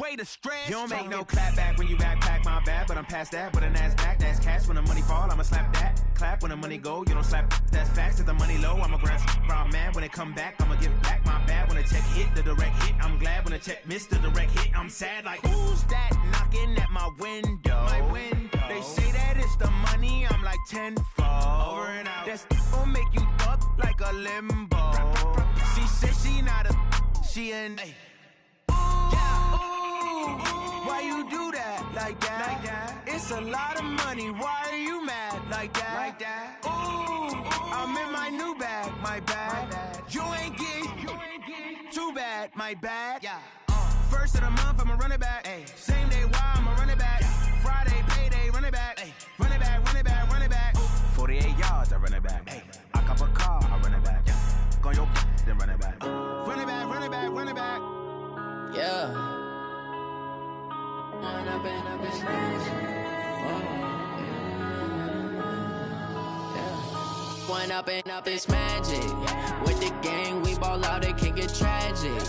way to stress. You don't make no clap back when you backpack, my bad, but I'm past that. With a NASDAQ, that's cash. When the money fall, I'ma slap that. Clap when the money go, you don't slap. That's facts. If the money low, I'ma grab raw man. When it come back, I'ma give back my bad. When the check hit, the direct hit, I'm glad. When the check missed the direct hit, I'm sad. Like, who's that knocking at my window? They say that it's the money, I'm like tenfold. Over and out. That's gon' make you up like a limbo. She said she not a, she an. Why you do that like that? It's a lot of money. Why are you mad like that? Ooh, I'm in my new bag, my bad. You ain't getting too bad, my bad. First of the month, I'ma run it back. Same day, why I'ma run it back. Friday, payday, run it back. Run it back, run it back, run it back. 48 yards, I run it back. I cop a car, I run it back. Go your then run it back. Run it back, run it back, run it back. Yeah. One up and up is magic. With the gang, we ball out, it can get tragic.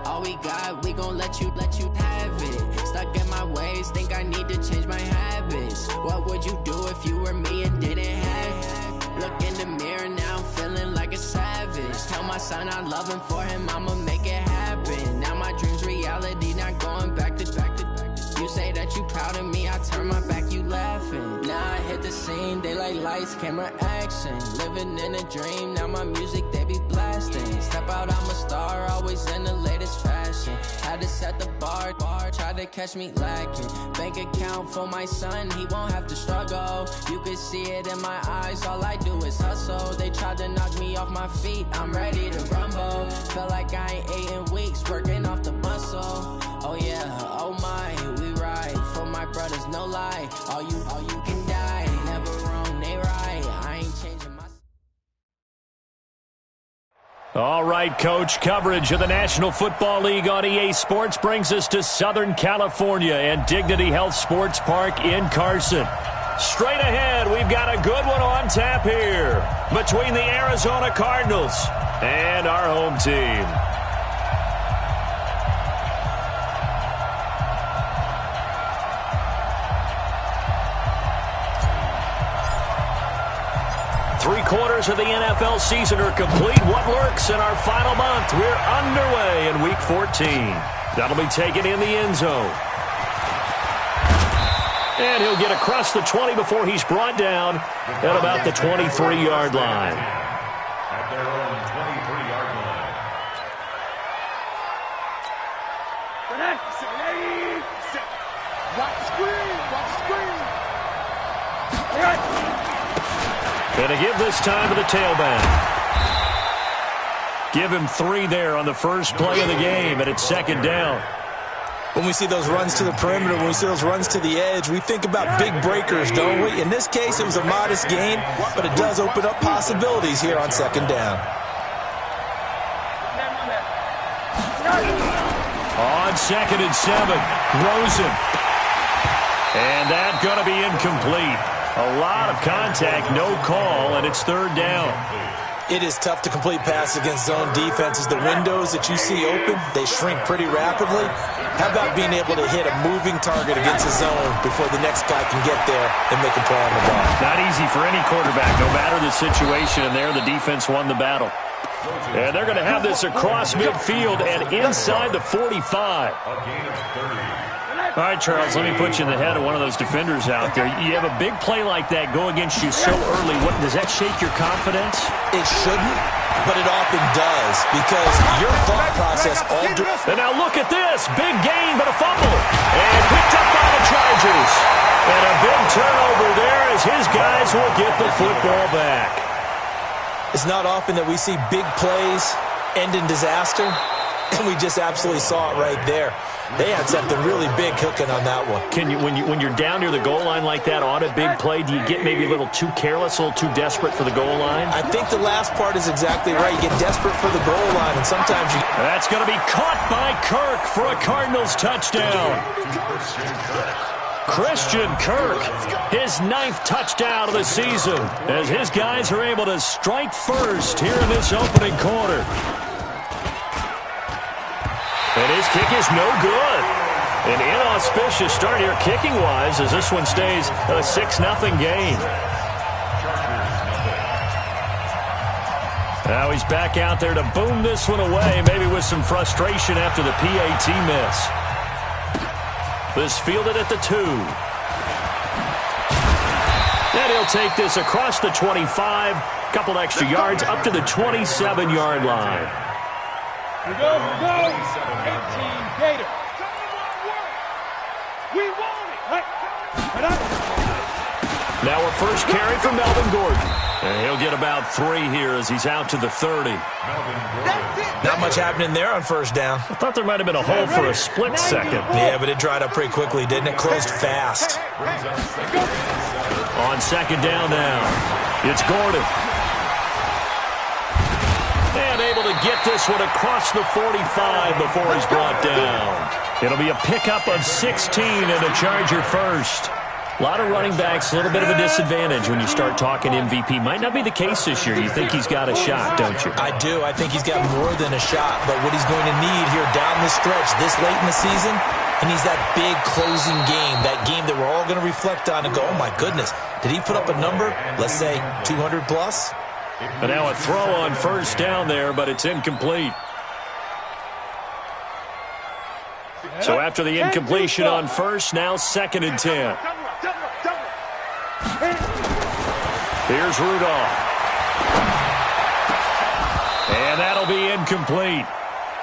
All we got, we gon' let you have it. Stuck in my ways, think I need to change my habits. What would you do if you were me and didn't have it? Look in the mirror, now I'm feeling like a savage. Tell my son I love him, for him I'ma make it happen. Now my dream's reality, not going back to. You say that you proud of me, I turn my back, you laughing. Now I hit the scene, they like lights, camera, action. Living in a dream, now my music, they be blasting. Step out, I'm a star, always in the latest fashion. Had to set the bar, try to catch me lacking. Bank account for my son, he won't have to struggle. You can see it in my eyes, all I do is hustle. They tried to knock me off my feet, I'm ready to rumble. Feel like I ain't ate in weeks, working off the muscle. Oh yeah, oh my, we ride for my brothers, no lie. All you can die, never wrong, they right. I ain't changing my. All right, Coach, coverage of the National Football League on EA Sports brings us to Southern California and Dignity Health Sports Park in Carson. Straight ahead, we've got a good one on tap here between the Arizona Cardinals and our home team. Three-quarters of the NFL season are complete. What works in our final month? We're underway in Week 14. That'll be taken in the end zone. And he'll get across the 20 before he's brought down at about the 23-yard line. At their own 23-yard line. Watch the screen! Watch the screen! Going to give this time to the tailback. Give him 3 there on the first play of the game, and it's second down. When we see those runs to the perimeter, when we see those runs to the edge, we think about big breakers, don't we? In this case, it was a modest gain, but it does open up possibilities here on second down. On 2nd and 7, Rosen. And that's going to be incomplete. A lot of contact, no call, and it's third down. It is tough to complete passes against zone defenses. The windows that you see open, they shrink pretty rapidly. How about being able to hit a moving target against a zone before the next guy can get there and make a play on the ball? Not easy for any quarterback, no matter the situation, and there the defense won the battle. And they're going to have this across midfield and inside the 45. All right, Charles, let me put you in the head of one of those defenders out there. You have a big play like that go against you so early. Does that shake your confidence? It shouldn't, but it often does, because your thought process all... And now look at this. Big gain, but a fumble. And picked up by the Chargers. And a big turnover there as his guys will get the football back. It's not often that we see big plays end in disaster, and we just absolutely saw it right there. They had something really big cooking on that one. Can you, when you're down near the goal line like that on a big play, do you get maybe a little too careless, a little too desperate for the goal line? I think the last part is exactly right. You get desperate for the goal line, and sometimes you... That's going to be caught by Kirk for a Cardinals touchdown. Christian Kirk, his 9th touchdown of the season, as his guys are able to strike first here in this opening quarter. And his kick is no good. An inauspicious start here kicking-wise as this one stays a 6-0 game. Now he's back out there to boom this one away, maybe with some frustration after the PAT miss. This fielded at the 2. And he'll take this across the 25, couple extra yards up to the 27-yard line. Here we go, 18 Gator. We want it. Now a first carry for Melvin Gordon. And he'll get about 3 here as he's out to the 30. Not much happening there on first down. I thought there might have been a hole for a split second. Yeah, but it dried up pretty quickly, didn't it? Closed fast. On second down now, it's Gordon. And able to get this one across the 45 before he's brought down. It'll be a pickup of 16 and a Charger first. A lot of running backs, a little bit of a disadvantage when you start talking MVP. Might not be the case this year. You think he's got a shot, don't you? I do. I think he's got more than a shot. But what he's going to need here down the stretch this late in the season, he needs that big closing game, that game that we're all going to reflect on and go, oh, my goodness, did he put up a number, let's say 200 plus? And now a throw on first down there, but it's incomplete. So after the incompletion on first, now 2nd and 10. Here's Rudolph. And that'll be incomplete.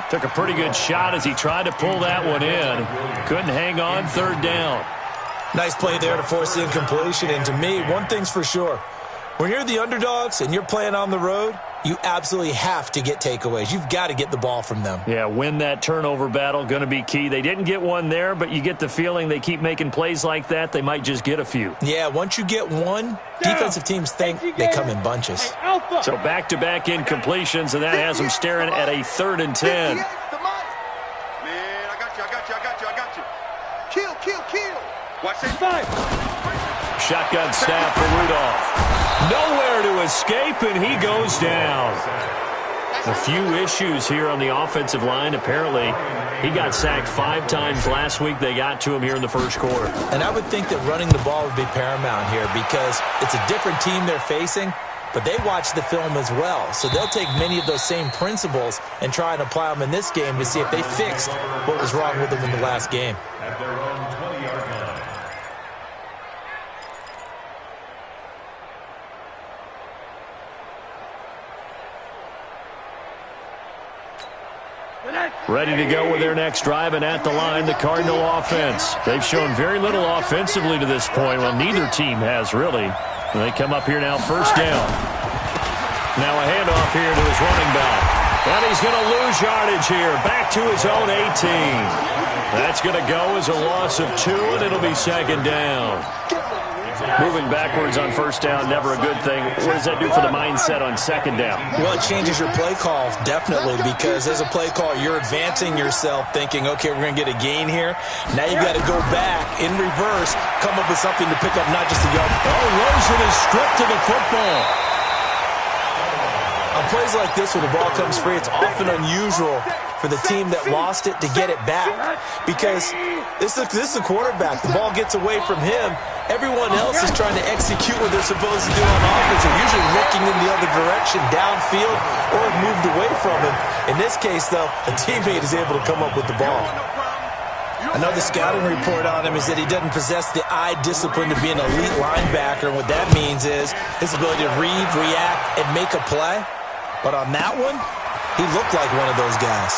Took a pretty good shot as he tried to pull that one in. Couldn't hang on, 3rd down. Nice play there to force the incompletion. And to me, one thing's for sure. When you're the underdogs and you're playing on the road, you absolutely have to get takeaways. You've got to get the ball from them. Yeah, win that turnover battle, going to be key. They didn't get one there, but you get the feeling they keep making plays like that, they might just get a few. Yeah, once you get one, defensive teams think they come in bunches. So back-to-back incompletions, and that has them staring at a 3rd and 10. Man, I got you. Kill. Watch this. Shotgun snap for Rudolph. Nowhere to escape, and he goes down. A few issues here on the offensive line. Apparently, he got sacked 5 times last week. They got to him here in the first quarter. And I would think that running the ball would be paramount here because it's a different team they're facing, but they watch the film as well. So they'll take many of those same principles and try and apply them in this game to see if they fixed what was wrong with them in the last game. At their own 20-yard line. Ready to go with their next drive, and at the line, the Cardinal offense. They've shown very little offensively to this point. Well, neither team has, really. And they come up here now, first down. Now a handoff here to his running back. And he's going to lose yardage here, back to his own 18. That's going to go as a loss of 2, and it'll be 2nd down. Moving backwards on first down, never a good thing. What does that do for the mindset on 2nd down? Well, it changes your play call, definitely, because as a play call, you're advancing yourself thinking, okay, we're going to get a gain here. Now you've got to go back in reverse, come up with something to pick up not just a yard. Oh, Rosen is stripped to the football. On plays like this where the ball comes free, it's often unusual for the team that lost it to get it back because this is a quarterback. The ball gets away from him. Everyone else is trying to execute what they're supposed to do on offense. They're usually looking in the other direction, downfield, or moved away from him. In this case, though, a teammate is able to come up with the ball. Another scouting report on him is that he doesn't possess the eye discipline to be an elite linebacker. And what that means is his ability to read, react, and make a play. But on that one, he looked like one of those guys.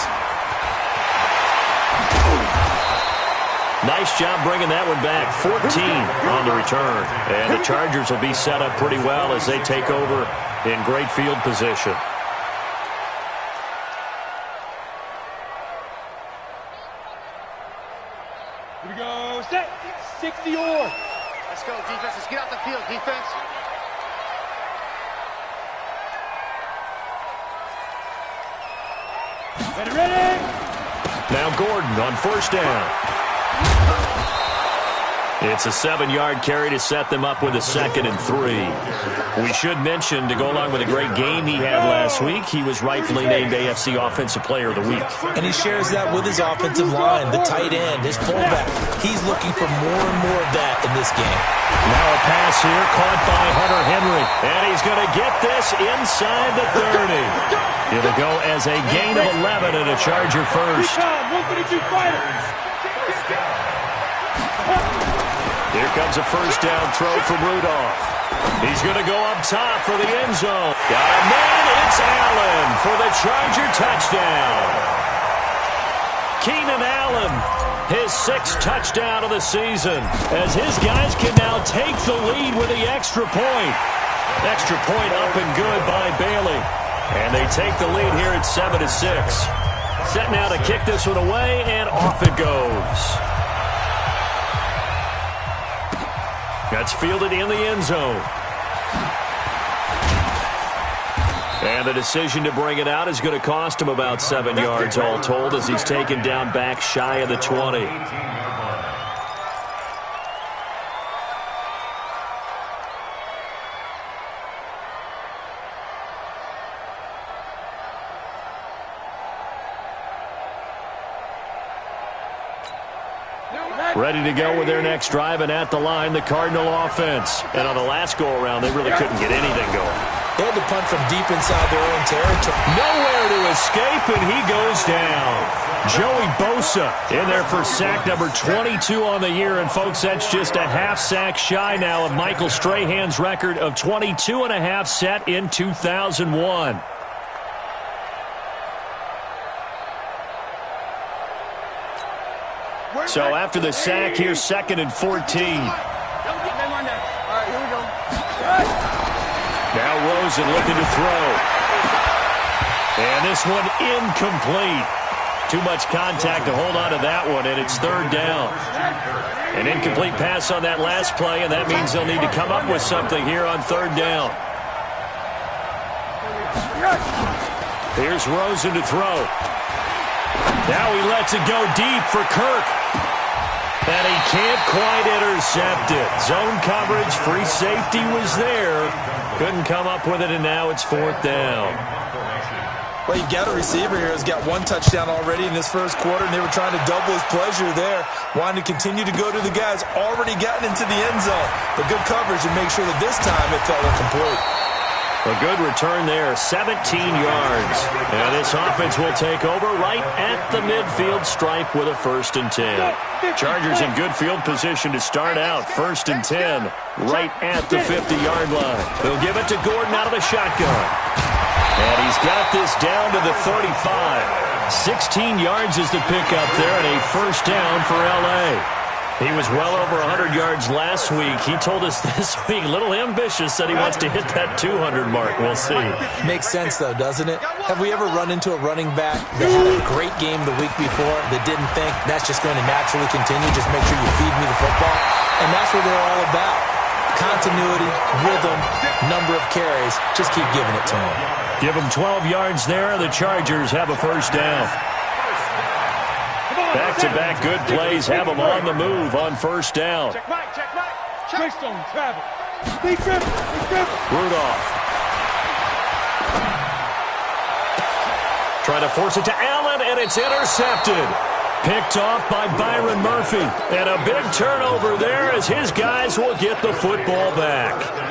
Nice job bringing that one back. 14 on the return. And the Chargers will be set up pretty well as they take over in great field position. Here we go, set, 60 or. Let's go, defense. Let's get out the field, defense. Ready. Now Gordon on first down. It's a 7-yard carry to set them up with a 2nd and 3. We should mention, to go along with a great game he had last week, he was rightfully named AFC Offensive Player of the Week. And he shares that with his offensive line, the tight end, his fullback. He's looking for more and more of that in this game. Now a pass here, caught by Hunter Henry. And he's going to get this inside the 30. It'll go as a gain of 11 and a Charger first. Here comes a first down throw from Rudolph. He's going to go up top for the end zone. Got a man, it's Allen for the Charger touchdown. Keenan Allen, his 6th touchdown of the season, as his guys can now take the lead with the extra point. Extra point up and good by Bailey. And they take the lead here at 7-6. Set now to kick this one away, and off it goes. That's fielded in the end zone. And the decision to bring it out is going to cost him about 7 yards all told, as he's taken down back shy of the 20. Ready to go with their next drive, and at the line, the Cardinal offense. And on the last go-around, they really couldn't get anything going. They had to punt from deep inside their own territory. Nowhere to escape, and he goes down. Joey Bosa in there for sack number 22 on the year. And, folks, that's just a half sack shy now of Michael Strahan's record of 22.5 set in 2001. So after the sack, here's 2nd and 14. Now Rosen looking to throw. And this one incomplete. Too much contact to hold on to that one, and it's 3rd down. An incomplete pass on that last play, and that means they'll need to come up with something here on 3rd down. Here's Rosen to throw. Now he lets it go deep for Kirk. And he can't quite intercept it. Zone coverage, free safety was there. Couldn't come up with it, and now it's 4th down. Well, you got a receiver here who's got 1 touchdown already in this first quarter, and they were trying to double his pleasure there. Wanting to continue to go to the guys already gotten into the end zone. But good coverage to make sure that this time it fell incomplete. A good return there, 17 yards. And this offense will take over right at the midfield stripe with a 1st and 10. Chargers in good field position to start out. 1st and 10, right at the 50-yard line. They'll give it to Gordon out of the shotgun. And he's got this down to the 35. 16 yards is the pickup there, and a 1st down for L.A. He was well over 100 yards last week. He told us this week, a little ambitious, said he wants to hit that 200 mark. We'll see. Makes sense, though, doesn't it? Have we ever run into a running back that had a great game the week before that didn't think that's just going to naturally continue, just make sure you feed me the football? And that's what they're all about. Continuity, rhythm, number of carries. Just keep giving it to them. Give them 12 yards there. The Chargers have a 1st down. Back-to-back good plays have them on the move on 1st down. Rudolph. Trying to force it to Allen, and it's intercepted. Picked off by Byron Murphy. And a big turnover there as his guys will get the football back.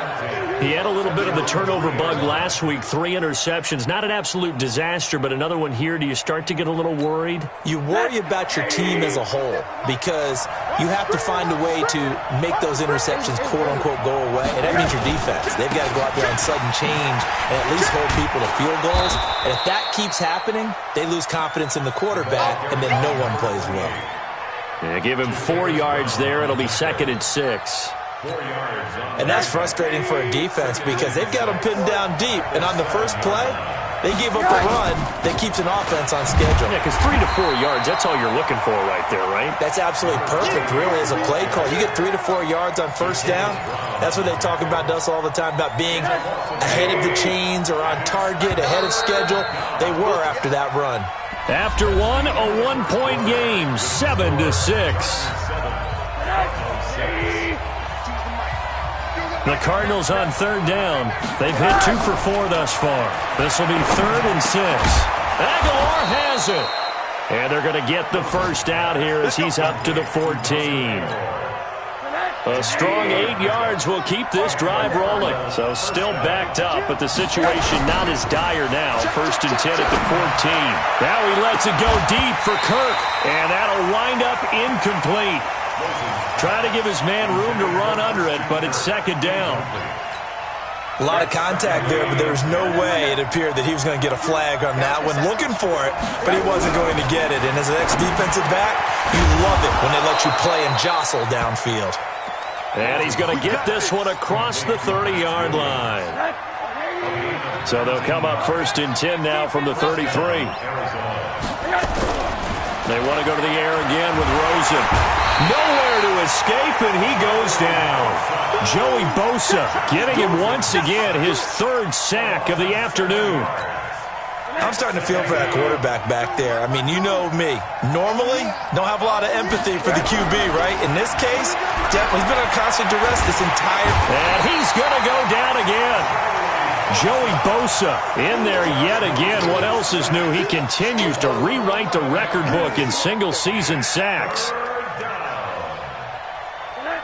He had a little bit of the turnover bug last week, 3 interceptions. Not an absolute disaster, but another one here. Do you start to get a little worried? You worry about your team as a whole because you have to find a way to make those interceptions, quote-unquote, go away. And that means your defense. They've got to go out there and sudden change and at least hold people to field goals. And if that keeps happening, they lose confidence in the quarterback, and then no one plays well. Yeah, give him 4 yards there. It'll be 2nd and 6. And that's frustrating for a defense because they've got them pinned down deep. And on the first play, they gave up a run that keeps an offense on schedule. Yeah, because 3 to 4 yards, that's all you're looking for right there, right? That's absolutely perfect, really, as a play call. You get 3 to 4 yards on 1st down. That's what they talk about us all the time, about being ahead of the chains or on target, ahead of schedule. They were after that run. After one, a 1-point game, 7-6. The Cardinals on third down. They've hit 2 for 4 thus far. This will be 3rd and 6. Aguilar has it. And they're going to get the first out here as he's up to the 14. A strong 8 yards will keep this drive rolling. So still backed up, but the situation not as dire now. 1st and 10 at the 14. Now he lets it go deep for Kirk. And that'll wind up incomplete. Trying to give his man room to run under it, but it's 2nd down. A lot of contact there, but there was no way it appeared that he was going to get a flag on that one. Looking for it, but he wasn't going to get it. And as an ex-defensive back, you love it when they let you play and jostle downfield. And he's going to get this one across the 30-yard line. So they'll come up 1st and 10 now from the 33. They want to go to the air again with Rosen. Nowhere to escape, and he goes down. Joey Bosa getting him once again his 3rd sack of the afternoon. I'm starting to feel for that quarterback back there. I mean, you know me. Normally, don't have a lot of empathy for the QB, right? In this case, definitely he's been on constant duress this entire... And he's going to go down again. Joey Bosa in there yet again. What else is new? He continues to rewrite the record book in single-season sacks.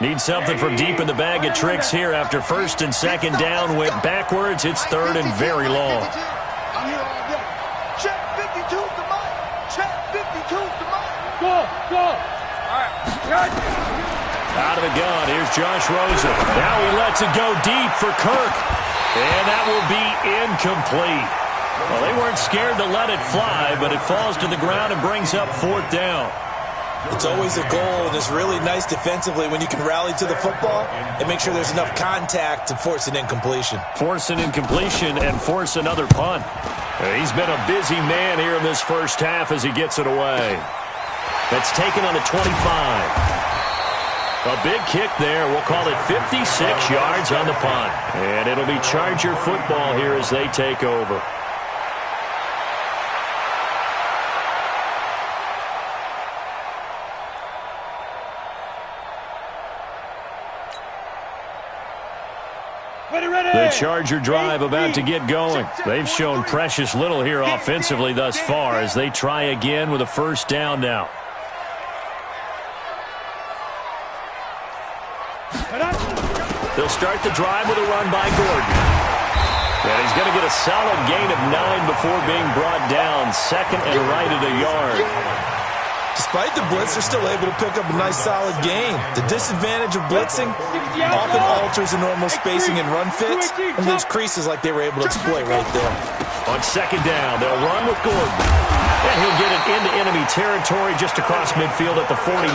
Need something from deep in the bag of tricks here after 1st and 2nd down went backwards. It's 3rd and very long. Check 52 to mine. Check 52 to mine. Go. All right. Out of the gun, here's Josh Rosen. Now he lets it go deep for Kirk. And that will be incomplete. Well, they weren't scared to let it fly, but it falls to the ground and brings up 4th down. It's always a goal, and it's really nice defensively when you can rally to the football and make sure there's enough contact to force an incompletion. Force an incompletion and force another punt. He's been a busy man here in this first half as he gets it away. That's taken on the 25. A big kick there. We'll call it 56 yards on the punt. And it'll be Charger football here as they take over. The Charger drive about to get going. They've shown precious little here offensively thus far as they try again with a 1st down now. They'll start the drive with a run by Gordon. And he's going to get a solid gain of 9 before being brought down. 2nd and right at a yard. Despite the blitz, they're still able to pick up a nice, solid gain. The disadvantage of blitzing often alters the normal spacing and run fits and leaves creases like they were able to exploit right there. On 2nd down, they'll run with Gordon. And he'll get it into enemy territory just across midfield at the 49.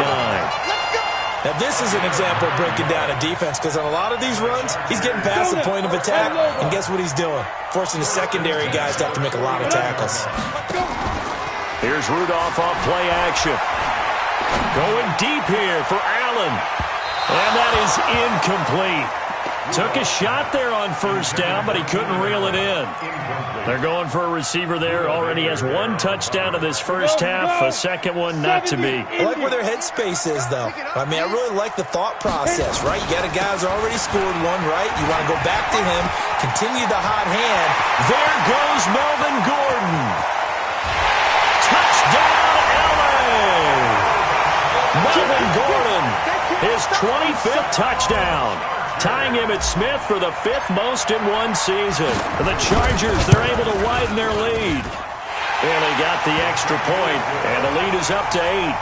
Now, this is an example of breaking down a defense because on a lot of these runs, he's getting past the point of attack, and guess what he's doing? Forcing the secondary guys to have to make a lot of tackles. Here's Rudolph off play action. Going deep here for Allen. And that is incomplete. Took a shot there on 1st down, but he couldn't reel it in. They're going for a receiver there. Already has 1 touchdown in this first half. A 2nd one not to be. I like where their headspace is, though. I mean, I really like the thought process, right? You got a guy who's already scored 1, right? You want to go back to him, continue the hot hand. There goes Melvin Gordon. Touchdown, LA! Melvin Gordon, his 25th touchdown. Tying him at Smith for the 5th most in one season. The Chargers, they're able to widen their lead. And they got the extra point, and the lead is up to 8.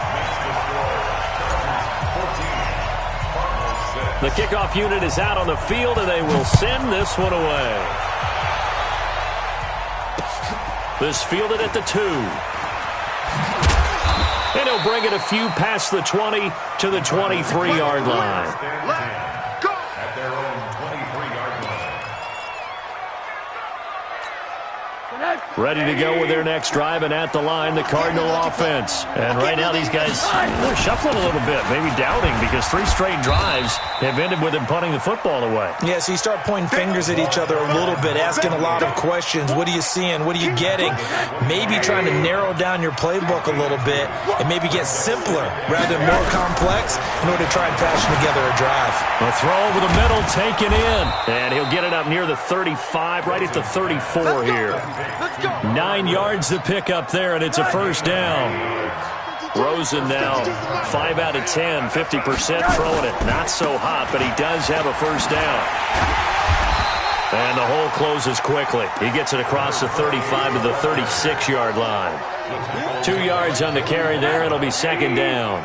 The kickoff unit is out on the field, and they will send this one away. This fielded at the 2. And he'll bring it a few past the 20 to the 23-yard line. Their own 23-yard line. Ready to go with their next drive, and at the line, the Cardinal offense. And right now, these guys, they're shuffling a little bit, maybe doubting, because 3 straight drives have ended with them punting the football away. Yeah, so you start pointing fingers at each other a little bit, asking a lot of questions. What are you seeing? What are you getting? Maybe trying to narrow down your playbook a little bit and maybe get simpler rather than more complex in order to try and fashion together a drive. A throw over the middle, taken in. And he'll get it up near the 35, right at the 34 here. 9 yards to pick up there, and it's a first down. Rosen now 5 out of 10, 50% throwing it. Not so hot, but he does have a first down. And the hole closes quickly. He gets it across the 35 to the 36-yard line. 2 yards on the carry there. It'll be second down.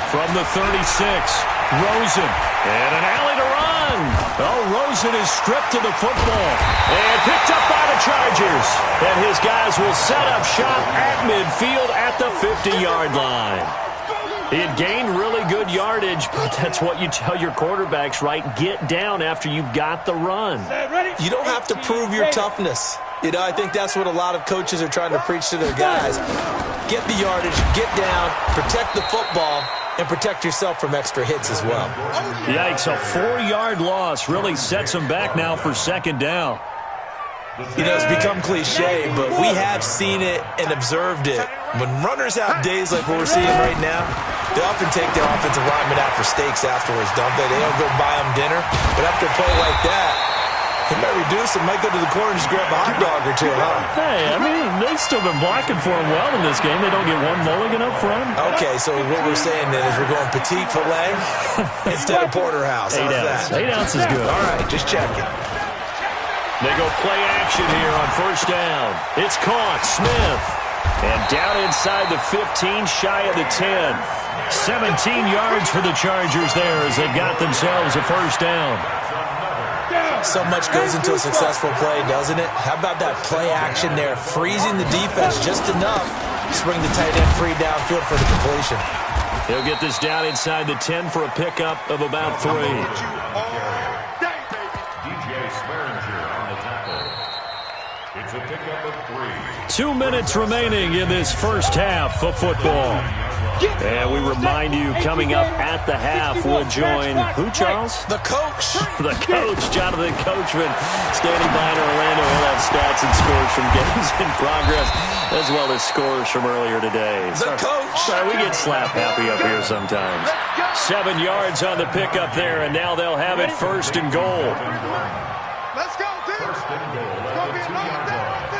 From the 36, Rosen. And an alley to run. Oh, Rosen is stripped to the football. And picked up by the Chargers. And his guys will set up shop at midfield at the 50-yard line. He had gained really good yardage, but that's what you tell your quarterbacks, right? Get down after you've got the run. You don't have to prove your toughness. You know, I think that's what a lot of coaches are trying to preach to their guys. Get the yardage, get down, protect the football, and protect yourself from extra hits as well. Yikes, a 4-yard loss really sets him back now for second down. You know, it's become cliche, but we have seen it and observed it. When runners have days like what we're seeing right now, they often take their offensive linemen out for steaks afterwards, don't they? They don't go buy them dinner. But after a play like that, he might reduce it, might go to the corner and just grab a hot dog or two, huh? Hey, I mean, they've still been blocking for him well in this game. They don't get one mulligan up front. Okay, so what we're saying then is we're going petite filet instead of porterhouse. 8 ounce. 8 ounce is good. All right, just checking. They go play action here on first down. It's caught. Smith. And down inside the 15, shy of the 10. 17 yards for the Chargers there as they've got themselves a first down. So much goes into a successful play, doesn't it? How about that play action there, freezing the defense just enough to bring the tight end free downfield for the completion. He'll get this down inside the 10 for a pickup of about 3. It's a pickup of 3. 2 minutes remaining in this first half of football. And we remind you, coming up at the half, we'll join who, Charles? The coach. The coach, Jonathan Coachman, standing by in Orlando. We'll have stats and scores from games in progress, as well as scores from earlier today. The coach. Sorry, we get slap happy up here sometimes. 7 yards on the pickup there, and now they'll have it first and goal. Let's go, dude. First and goal at the 2-yard line.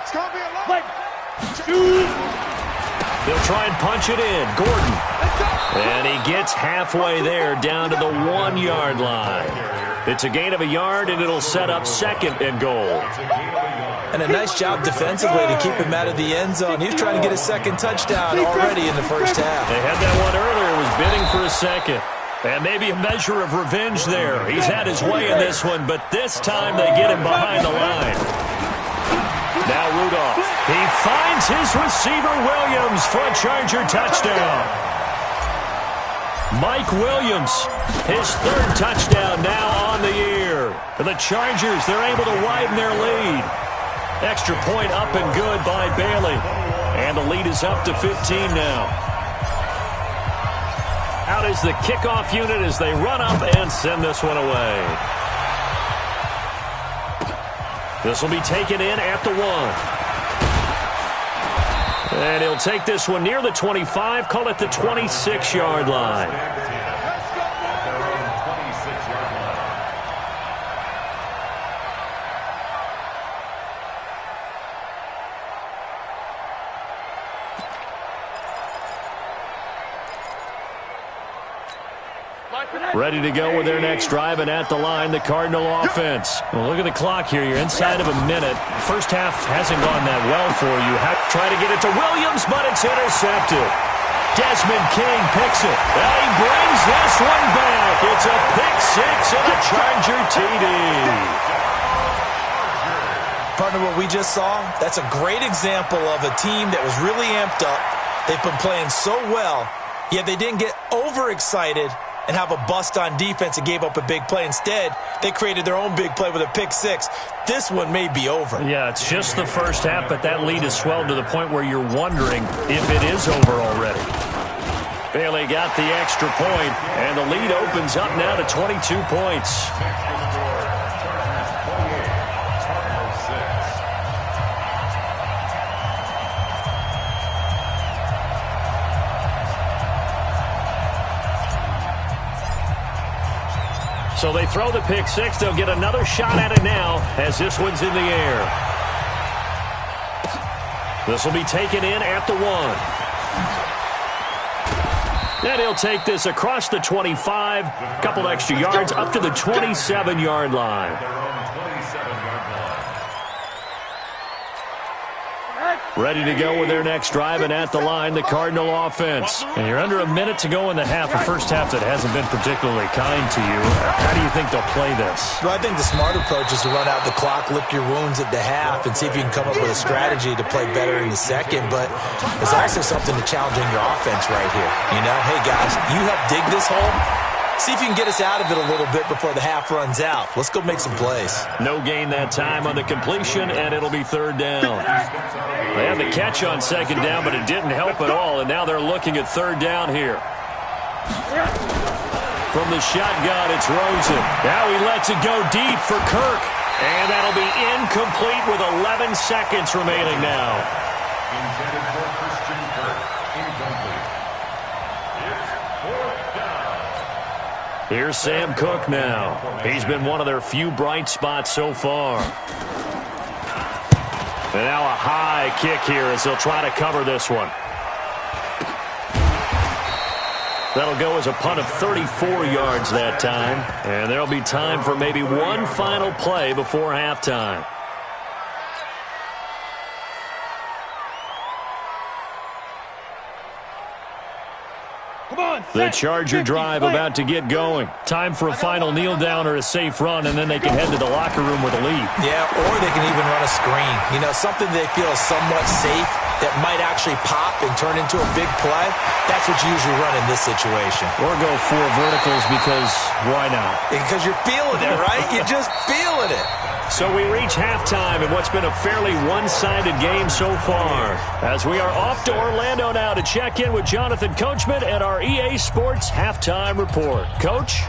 It's going to be a long They'll try and punch it in. Gordon. And he gets halfway there down to the 1-yard line. It's a gain of a yard, and it'll set up second and goal. And a nice job defensively to keep him out of the end zone. He was trying to get a second touchdown already in the first half. They had that one earlier, was bidding for a second. And maybe a measure of revenge there. He's had his way in this one, but this time they get him behind the line. Now Rudolph. He finds his receiver, Williams, for a Charger touchdown. Mike Williams, his 3rd touchdown now on the year. And the Chargers, they're able to widen their lead. Extra point up and good by Bailey. And the lead is up to 15 now. Out is the kickoff unit as they run up and send this one away. This will be taken in at the 1. And he'll take this one near the 25, call it the 26-yard line. Ready to go with their next drive, and at the line, the Cardinal offense. Well, look at the clock here. You're inside of a minute. First half hasn't gone that well for you. Try to get it to Williams, but it's intercepted. Desmond King picks it. And he brings this one back. It's a pick 6 and a Charger TD. Partner, what we just saw, that's a great example of a team that was really amped up. They've been playing so well, yet they didn't get overexcited and have a bust on defense and gave up a big play. Instead, they created their own big play with a pick six. This one may be over. Yeah, it's just the first half, but that lead has swelled to the point where you're wondering if it is over already. Bailey got the extra point, and the lead opens up now to 22 points. So they throw the pick six. They'll get another shot at it now as this one's in the air. This will be taken in at the 1. And he'll take this across the 25. A couple extra yards up to the 27-yard line. Ready to go with their next drive, and at the line, the Cardinal offense. And you're under a minute to go in the half, a first half that hasn't been particularly kind to you. How do you think they'll play this? Well, I think the smart approach is to run out the clock, lick your wounds at the half, and see if you can come up with a strategy to play better in the second. But there's also something to challenging your offense right here. You know, hey, guys, you help dig this hole. See if you can get us out of it a little bit before the half runs out. Let's go make some plays. No gain that time on the completion, and it'll be third down. They had the catch on second down, but it didn't help at all, and now they're looking at third down here. From the shotgun, it's Rosen. Now he lets it go deep for Kirk, and that'll be incomplete with 11 seconds remaining now. Intended for Christian Kirk. Incomplete. It's fourth down. Here's Sam Cook now. He's been one of their few bright spots so far. And now a high kick here as they'll try to cover this one. That'll go as a punt of 34 yards that time. And there'll be time for maybe one final play before halftime. The Charger drive about to get going. Time for a final kneel down or a safe run, and then they can head to the locker room with a lead. Yeah, or they can even run a screen. You know, something they feel is somewhat safe that might actually pop and turn into a big play. That's what you usually run in this situation. Or go 4 verticals because why not? Because you're feeling it, right? You're just feeling it. So we reach halftime in what's been a fairly one-sided game so far. As we are off to Orlando now to check in with Jonathan Coachman and our EA Sports Halftime Report. Coach?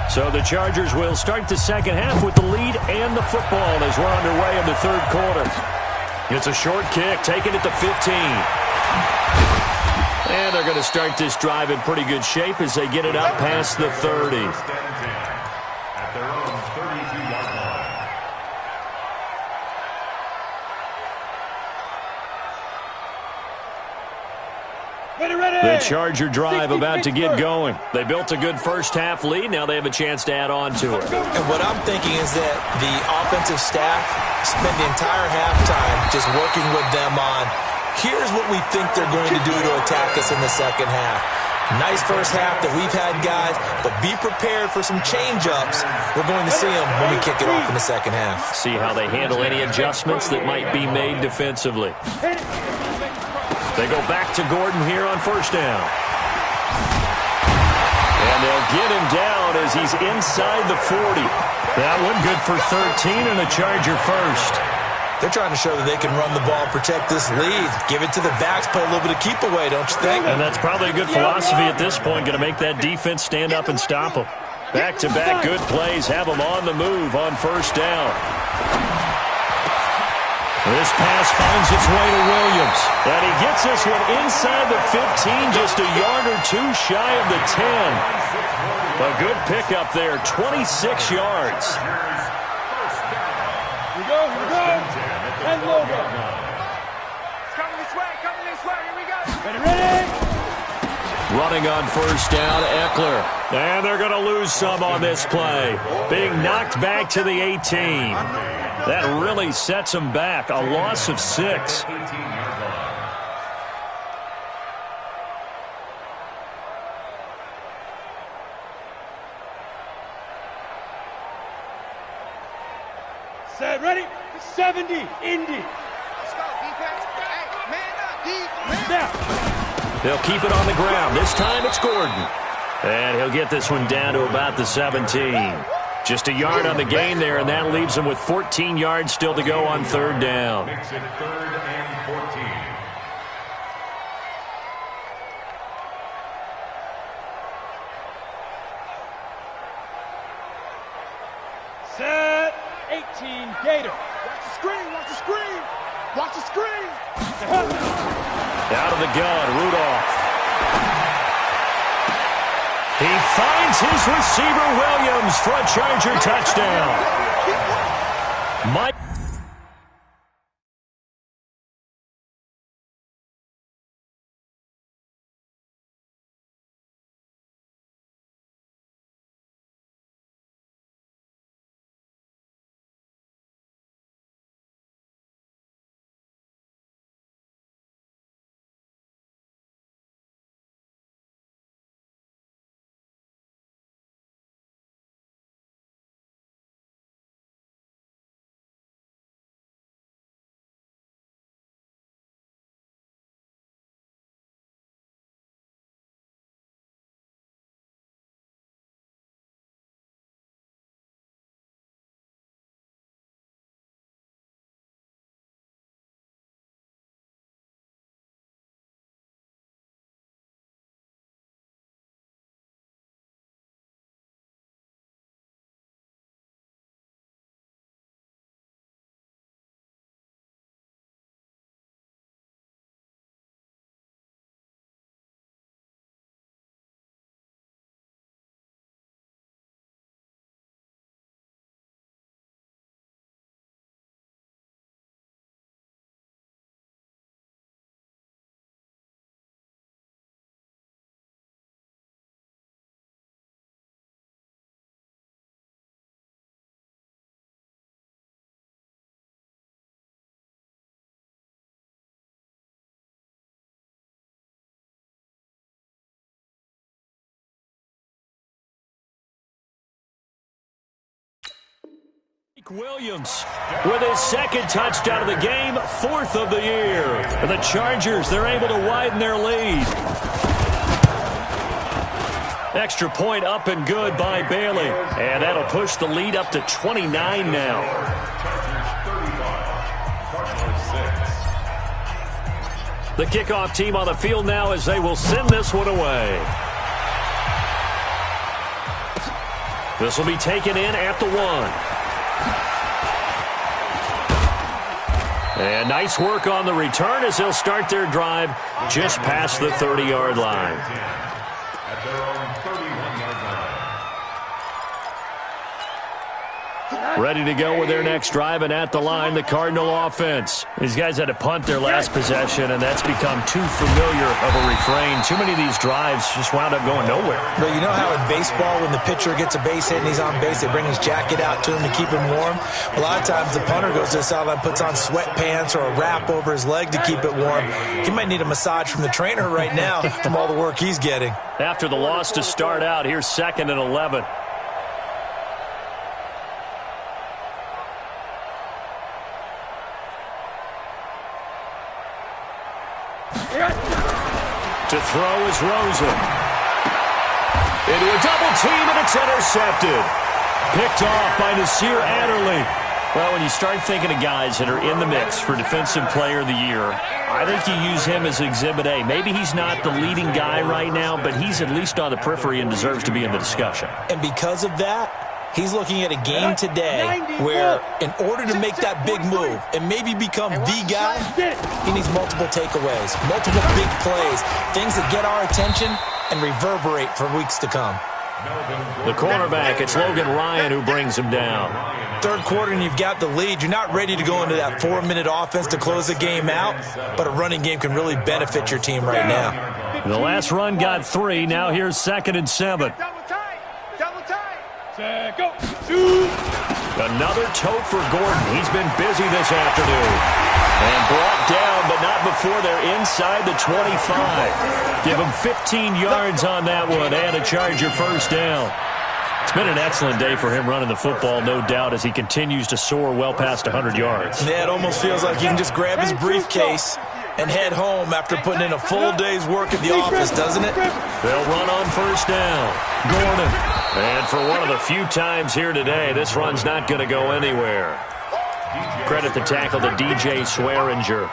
So the Chargers will start the second half with the lead and the football as we're underway in the third quarter. It's a short kick, taken at the 15. And they're going to start this drive in pretty good shape as they get it up past the 30. At their own 32-yard line. The Charger drive about to get going. They built a good first half lead. Now they have a chance to add on to it. And what I'm thinking is that the offensive staff spent the entire halftime just working with them on, here's what we think they're going to do to attack us in the second half. Nice first half that we've had, guys, but be prepared for some change-ups. We're going to see them when we kick it off in the second half. See how they handle any adjustments that might be made defensively. They go back to Gordon here on first down. And they'll get him down as he's inside the 40. That one good for 13 and a Charger first. They're trying to show that they can run the ball, protect this lead. Give it to the backs, play a little bit of keep away, don't you think? And that's probably a good philosophy at this point, going to make that defense stand up and stop them. Back-to-back good plays have them on the move on first down. This pass finds its way to Williams. And he gets this one inside the 15, just a yard or two shy of the 10. A good pickup there, 26 yards. Here we go. And logo. Coming this way, here we go. Ready. Running on first down, Eckler. And they're going to lose some on this play. Being knocked back to the 18. That really sets them back. A loss of 6. Set, ready? 70, Indy. Let's go, defense. Hey, man up, defense. Now. They'll keep it on the ground. This time it's Gordon. And he'll get this one down to about the 17. Just a yard on the gain there, and that leaves him with 14 yards still to go on third down. Makes it 3rd and 14. Set, 18, Gator. Watch the screen, watch the screen. Watch the screen. Out of the gun, Rudolph. He finds his receiver, Williams, for a Charger touchdown. Mike. Williams with his second touchdown of the game, 4th of the year. And the Chargers, they're able to widen their lead. Extra point up and good by Bailey. And that'll push the lead up to 29 now. The kickoff team on the field now as they will send this one away. This will be taken in at the 1. And nice work on the return as they'll start their drive just past the 30-yard line. At their own 31-yard line. Ready to go with their next drive, and at the line, the Cardinal offense. These guys had to punt their last possession, and that's become too familiar of a refrain. Too many of these drives just wound up going nowhere. But you know how in baseball, when the pitcher gets a base hit and he's on base, they bring his jacket out to him to keep him warm? A lot of times the punter goes to the sideline, puts on sweatpants or a wrap over his leg to keep it warm. He might need a massage from the trainer right now from all the work he's getting. After the loss to start out, here's 2nd and 11. To throw is Rosen. Into a double team, and it's intercepted. Picked off by Nasir Adderley. Well, when you start thinking of guys that are in the mix for Defensive Player of the Year, I think you use him as Exhibit A. Maybe he's not the leading guy right now, but he's at least on the periphery and deserves to be in the discussion. And because of that, he's looking at a game today where in order to make that big move and maybe become the guy, he needs multiple takeaways, multiple big plays, things that get our attention and reverberate for weeks to come. The cornerback, it's Logan Ryan who brings him down. Third quarter and you've got the lead. You're not ready to go into that 4-minute offense to close the game out, but a running game can really benefit your team right now. The last run got 3. Now here's 2nd and 7. Double tight. Double tight. Set, go. Shoot. Another tote for Gordon. He's been busy this afternoon. And brought down, but not before they're inside the 25. Give him 15 yards on that one and a Charger first down. It's been an excellent day for him running the football, no doubt, as he continues to soar well past 100 yards. Yeah, it almost feels like he can just grab his briefcase and head home after putting in a full day's work at the office, doesn't it? They'll run on first down. Gordon. And for one of the few times here today, this run's not going to go anywhere. Credit the tackle to DJ Swearinger.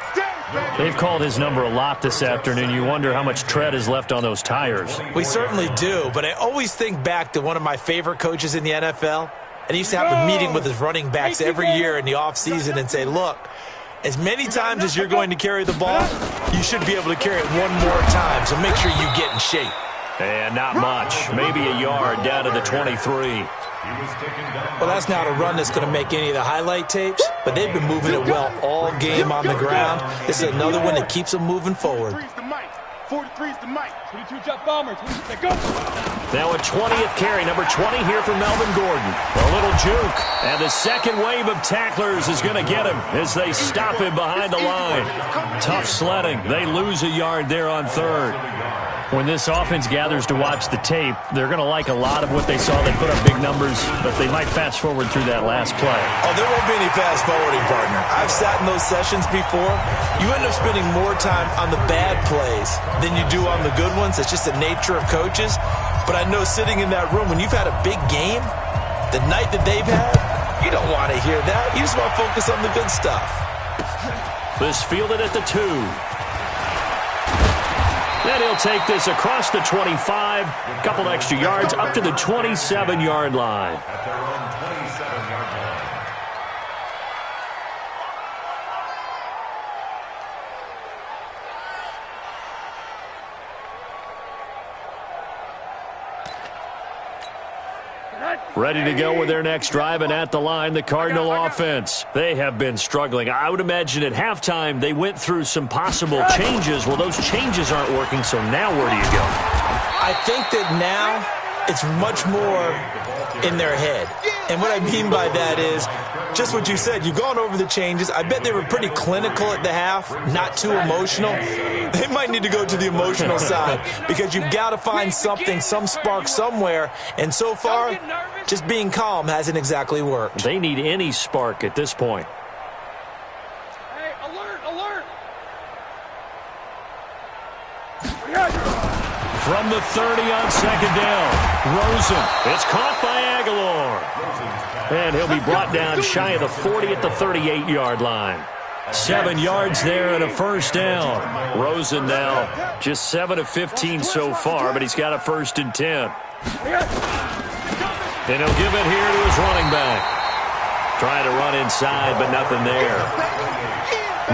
They've called his number a lot this afternoon. You wonder how much tread is left on those tires. We certainly do, but I always think back to one of my favorite coaches in the NFL, and he used to have a meeting with his running backs every year in the offseason and say, look, as many times as you're going to carry the ball, you should be able to carry it one more time, so make sure you get in shape. And not much. Maybe a yard down to the 23. Well, that's not a run that's going to make any of the highlight tapes, but they've been moving it well all game on the ground. This is another one that keeps them moving forward. 43's the mic. 22 jump bombers. Go. Now a 20th carry, number 20 here from Melvin Gordon. A little juke, and the second wave of tacklers is going to get him as they stop him behind the line. Tough sledding. They lose a yard there on third. When this offense gathers to watch the tape, they're going to like a lot of what they saw. They put up big numbers, but they might fast forward through that last play. Oh, there won't be any fast forwarding, partner. I've sat in those sessions before. You end up spending more time on the bad plays than you do on the good ones. It's just the nature of coaches. But I know sitting in that room, when you've had a big game, the night that they've had, you don't want to hear that. You just want to focus on the good stuff. This fielded at the 2. Then he'll take this across the 25, a couple extra yards, up to the 27-yard line. At their own 27-yard line. Ready to go with their next drive, and at the line, the Cardinal offense. They have been struggling. I would imagine at halftime they went through some possible changes. Well, those changes aren't working, so now where do you go? I think that now it's much more in their head. And what I mean by that is just what you said. You've gone over the changes. I bet they were pretty clinical at the half, not too emotional. They might need to go to the emotional side because you've got to find something, some spark somewhere. And so far, just being calm hasn't exactly worked. They need any spark at this point. Hey, alert, alert. From the 30 on second down, Rosen. It's caught by Aguilar. And he'll be brought down shy of the 40 at the 38-yard line. 7 yards there and a first down. Rosen now just 7 of 15 so far, but he's got a 1st and 10. And he'll give it here to his running back. Trying to run inside, but nothing there.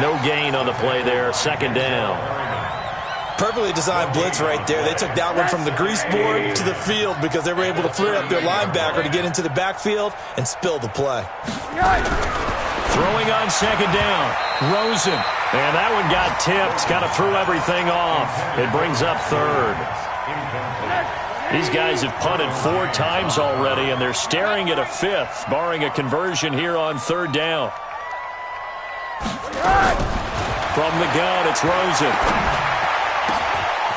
No gain on the play there. 2nd down. Perfectly designed blitz right there. They took that one from the grease board to the field because they were able to flare up their linebacker to get into the backfield and spill the play. Throwing on 2nd down, Rosen. And that one got tipped, kind of threw everything off. It brings up 3rd. These guys have punted 4 times already, and they're staring at a 5th, barring a conversion here on 3rd down. From the gun, it's Rosen.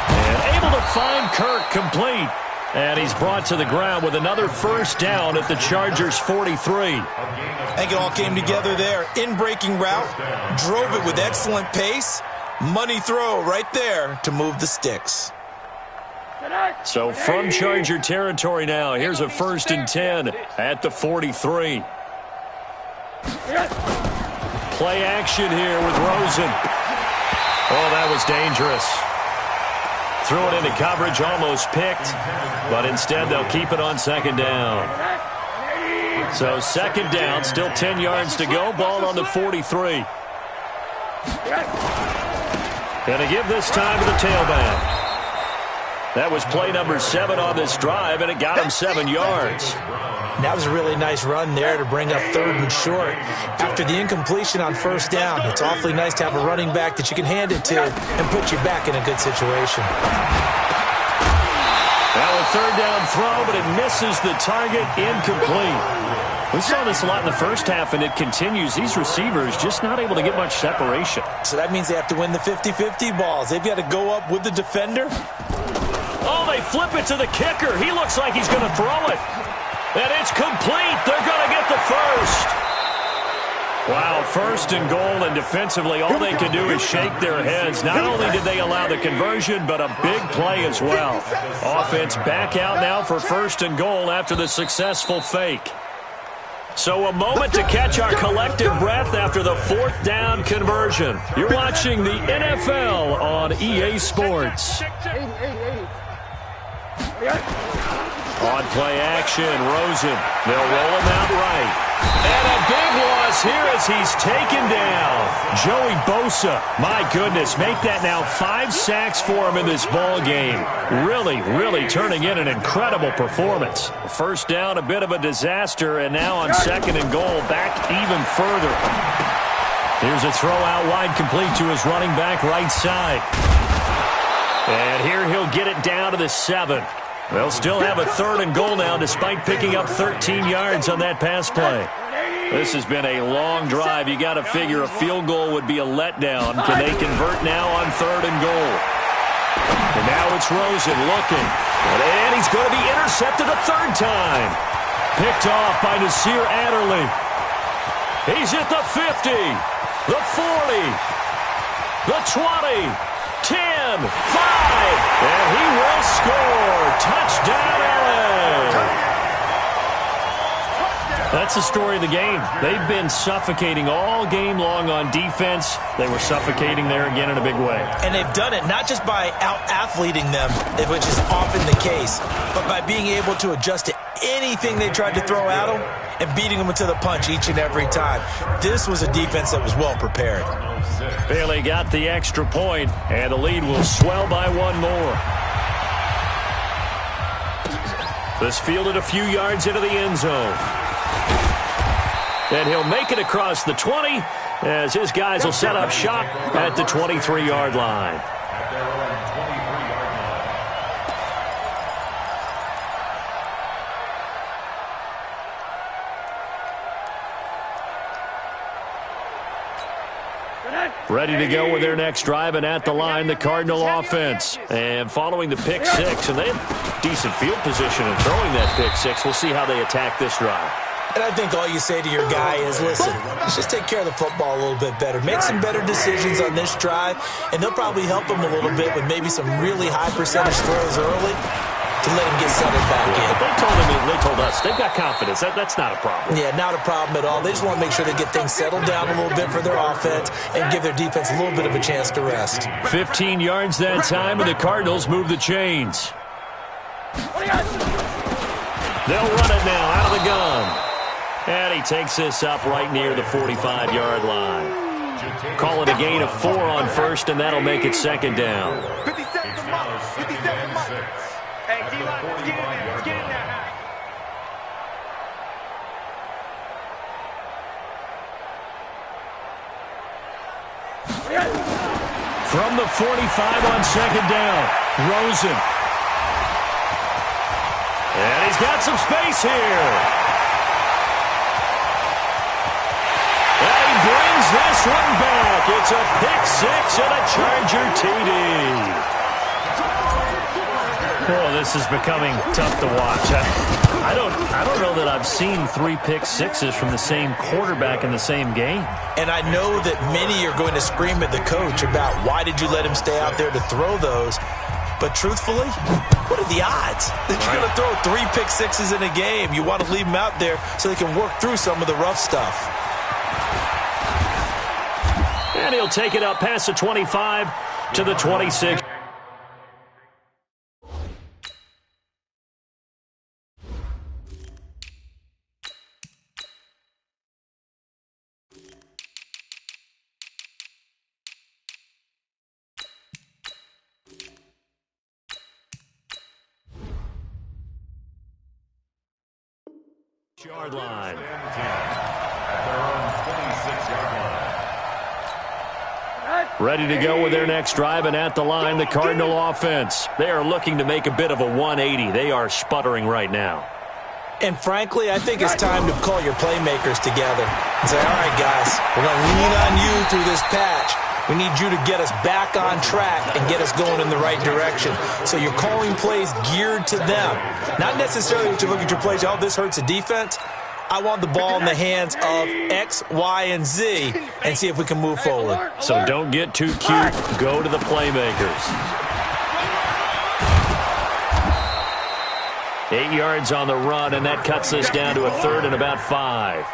And able to find Kirk complete. And he's brought to the ground with another 1st down at the Chargers' 43. I think it all came together there. In-breaking route, drove it with excellent pace. Money throw right there to move the sticks. So from Charger territory now, here's a 1st and 10 at the 43. Play action here with Rosen. Oh, that was dangerous. Threw it into coverage, almost picked, but instead they'll keep it on 2nd down. So 2nd down, still 10 yards to go, ball on the 43. Gonna give this time to the tailback. That was play number 7 on this drive, and it got him 7 yards. That was a really nice run there to bring up 3rd and short. After the incompletion on 1st down, it's awfully nice to have a running back that you can hand it to and put you back in a good situation. Now a 3rd down throw, but it misses the target, incomplete. We saw this a lot in the first half, and it continues. These receivers just not able to get much separation. So that means they have to win the 50-50 balls. They've got to go up with the defender. Oh, they flip it to the kicker. He looks like he's going to throw it. And it's complete. They're going to get the first. Wow, first and goal, and defensively, all they can do is shake their heads. Not only did they allow the conversion, but a big play as well. Offense back out now for first and goal after the successful fake. So a moment to catch our collective breath after the fourth down conversion. You're watching the NFL on EA Sports. On play action, Rosen. They'll roll him out right. And a big loss here as he's taken down. Joey Bosa, my goodness, make that now 5 sacks for him in this ball game. Really turning in an incredible performance. First down, a bit of a disaster, and now on second and goal, back even further. Here's a throw out wide, complete to his running back right side. And here he'll get it down to the 7. They'll still have a third and goal now despite picking up 13 yards on that pass play. This has been a long drive. You got to figure a field goal would be a letdown. Can they convert now on third and goal? And now it's Rosen looking. And he's going to be intercepted a third time. Picked off by Nasir Adderley. He's at the 50, the 40, the 20. 10, 5, and he will score. Touchdown, LA. That's the story of the game. They've been suffocating all game long on defense. They were suffocating there again in a big way. And they've done it not just by out-athleting them, which is often the case, but by being able to adjust to anything they tried to throw at them and beating them to the punch each and every time. This was a defense that was well prepared. Bailey got the extra point, and the lead will swell by one more. This fielded a few yards into the end zone. And he'll make it across the 20 as his guys will set up shop at the 23-yard line. Ready to go with their next drive, and at the line, the Cardinal offense. And following the pick six, and they have decent field position in throwing that pick six. We'll see how they attack this drive. And I think all you say to your guy is, listen, let's just take care of the football a little bit better. Make some better decisions on this drive, and they'll probably help him a little bit with maybe some really high percentage throws early to let him get settled back in. They told us they've got confidence. That's not a problem. Yeah, not a problem at all. They just want to make sure they get things settled down a little bit for their offense and give their defense a little bit of a chance to rest. 15 yards that time, and the Cardinals move the chains. They'll run it now out of the gun. And he takes this up right near the 45-yard line. Call it a gain of 4 on first, and that'll make it second down. 57 miles. 57 miles. Hey, D-line, get in there. Get in there. From the 45 on second down, Rosen. And he's got some space here. Brings this one back. It's a pick six and a Charger TD. Oh, this is becoming tough to watch. I don't know that I've seen 3 pick sixes from the same quarterback in the same game. And I know that many are going to scream at the coach about why did you let him stay out there to throw those. But truthfully, what are the odds that you're going to throw 3 pick sixes in a game? You want to leave them out there so they can work through some of the rough stuff. And he'll take it up past the 25 to the 26. Yard line. At their own 26-yard line. Ready to go with their next drive, and at the line, the Cardinal offense. They are looking to make a bit of a 180. They are sputtering right now. And frankly, I think it's time to call your playmakers together and say, all right, guys, we're going to lean on you through this patch. We need you to get us back on track and get us going in the right direction. So you're calling plays geared to them. Not necessarily that you look at your plays, oh, this hurts the defense. I want the ball in the hands of X, Y, and Z and see if we can move forward. So don't get too cute. Go to the playmakers. 8 yards on the run, and that cuts us down to a 3rd and about 5.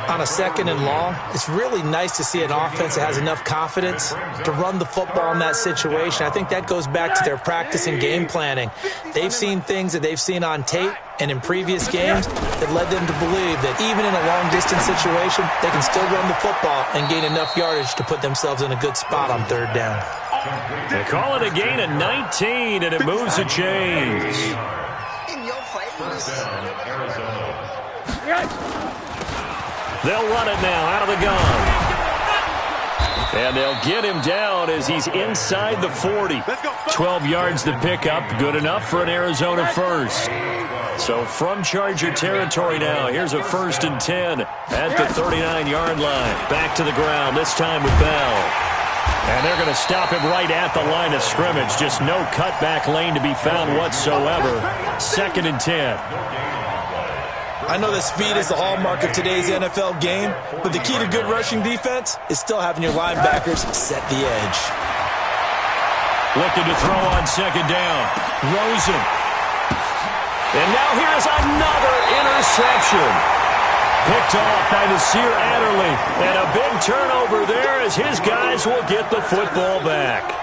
On a 2nd and long, it's really nice to see an offense that has enough confidence to run the football in that situation. I think that goes back to their practice and game planning. They've seen things that they've seen on tape and in previous games that led them to believe that even in a long-distance situation, they can still run the football and gain enough yardage to put themselves in a good spot on 3rd down. They call it a gain of 19, and it moves the chains. They'll run it now out of the gun. And they'll get him down as he's inside the 40. 12 yards to pick up. Good enough for an Arizona first. So from Charger territory now, here's a 1st and 10 at the 39-yard line. Back to the ground, this time with Bell. And they're going to stop him right at the line of scrimmage. Just no cutback lane to be found whatsoever. 2nd and 10. I know that speed is the hallmark of today's NFL game, but the key to good rushing defense is still having your linebackers set the edge. Looking to throw on 2nd down. Rosen. And now here's another interception. Picked off by Nasir Adderley. And a big turnover there as his guys will get the football back.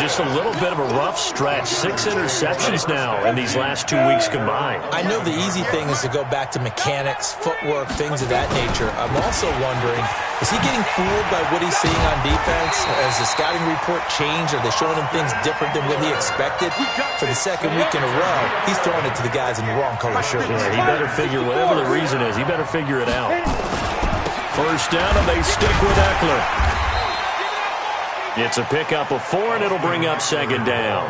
Just a little bit of a rough stretch. 6 interceptions now in these last 2 weeks combined. I know the easy thing is to go back to mechanics, footwork, things of that nature. I'm also wondering, is he getting fooled by what he's seeing on defense? Has the scouting report changed? Are they showing him things different than what he expected? For the 2nd week in a row, he's throwing it to the guys in the wrong color shirts. Yeah, he better figure, whatever the reason is, he better figure it out. 1st down, and they stick with Eckler. It's a pickup of 4, and it'll bring up 2nd down.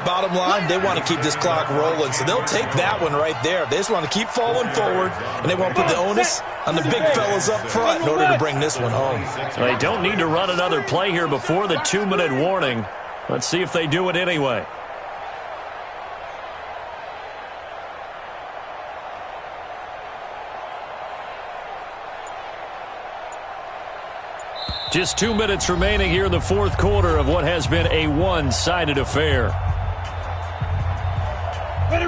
Bottom line, they want to keep this clock rolling, so they'll take that one right there. They just want to keep falling forward, and they won't put the onus on the big fellas up front in order to bring this one home. They don't need to run another play here before the 2-minute warning. Let's see if they do it anyway. Just 2 minutes remaining here in the 4th quarter of what has been a one-sided affair.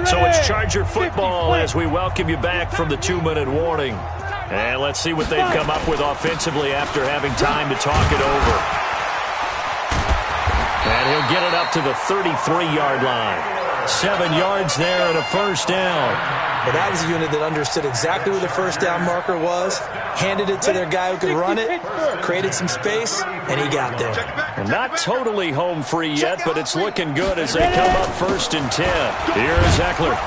So it's Charger football as we welcome you back from the 2-minute warning. And let's see what they've come up with offensively after having time to talk it over. And he'll get it up to the 33-yard line. 7 yards there and a 1st down. But that was a unit that understood exactly where the 1st down marker was, handed it to their guy who could run it, created some space, and he got there. And not totally home free yet, but it's looking good as they come up 1st and 10. Here's Eckler.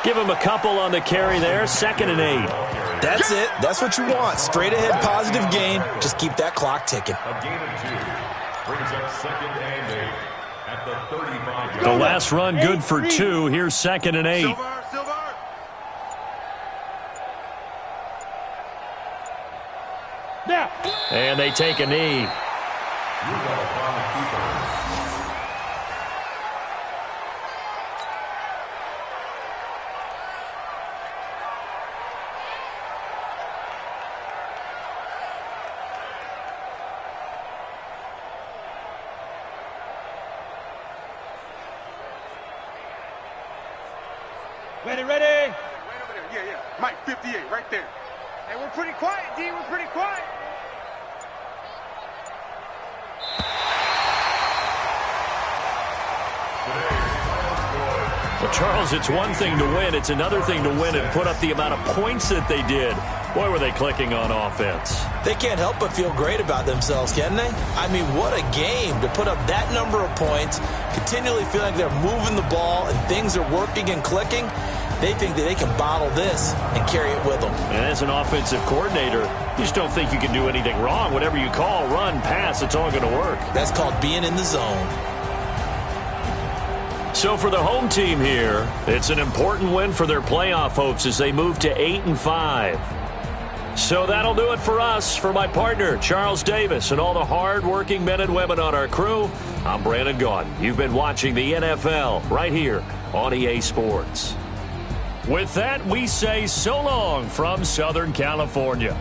Give him a couple on the carry there, 2nd and 8. That's it. That's what you want. Straight ahead, positive gain. Just keep that clock ticking. A gain of 2 brings up 2nd and 8 at the 35. The last run good for 2. Here's 2nd and 8. And they take a knee. Ready? Right over there. Yeah. Mike, 58, right there. Hey, we're pretty quiet, D. We're pretty quiet. Well, Charles, it's one thing to win. It's another thing to win and put up the amount of points that they did. Boy, were they clicking on offense. They can't help but feel great about themselves, can they? I mean, what a game to put up that number of points, continually feeling like they're moving the ball and things are working and clicking. They think that they can bottle this and carry it with them. And as an offensive coordinator, you just don't think you can do anything wrong. Whatever you call, run, pass, it's all going to work. That's called being in the zone. So for the home team here, it's an important win for their playoff hopes as they move to 8-5. So that'll do it for us. For my partner, Charles Davis, and all the hard-working men and women on our crew, I'm Brandon Gaudin. You've been watching the NFL right here on EA Sports. With that, we say so long from Southern California.